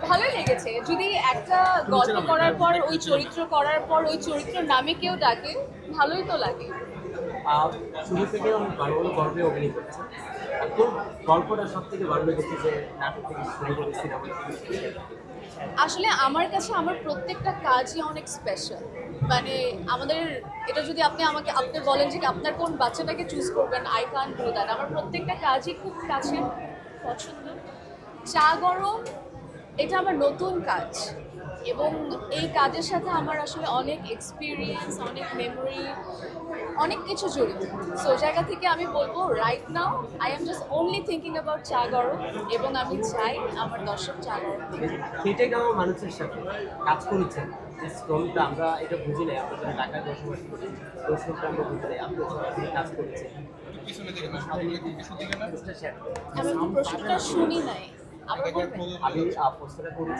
ভালোই লেগেছে। যদি একটা গল্প করার পর ওই চরিত্র করার পর ওই চরিত্রের নামে কেউ ডাকে, ভালোই তো লাগে। আহ, শুরু থেকে আমি ভালো ভালো গল্পে অভিনয় করছি। আর কোন গল্পটা সব থেকে ভালো লেগেছে যে নাটক থেকে শুরু করে সিনেমা? আসলে আমার কাছে আমার প্রত্যেকটা কাজই অনেক স্পেশাল। মানে আমাদের এটা যদি আপনি বলেন যে আপনার কোন বাচ্চাটাকে চুজ করবেন, আই কান্ট ডু দ্যাট। আমার প্রত্যেকটা কাজই খুব কাছের, পছন্দ। চা গরম এটা আমার নতুন কাজ, এবং এই কাজের সাথে আমার আসলে অনেক এক্সপিরিয়েন্স, অনেক মেমোরি, অনেক কিছু জড়িত। সো ওই জায়গা থেকে আমি বলবো right now I am just only thinking about চা গরম, এবং আমি চাই আমার দর্শক চা গরম দেখুক। খেটে খাওয়া মানুষের সাথে কাজ করেছেন যে শ্রমটা আমরা এটা বুঝি নাই, আমরা যারা ঢাকায় বসবাস করি ওই শ্রমটা আমরা বুঝি নাই, আপনি সরাসরি কাজ করেছেন। আমি তো প্রশ্নটা শুনি নাই, আবার বলবেন? আমি প্রশ্নটা করেছি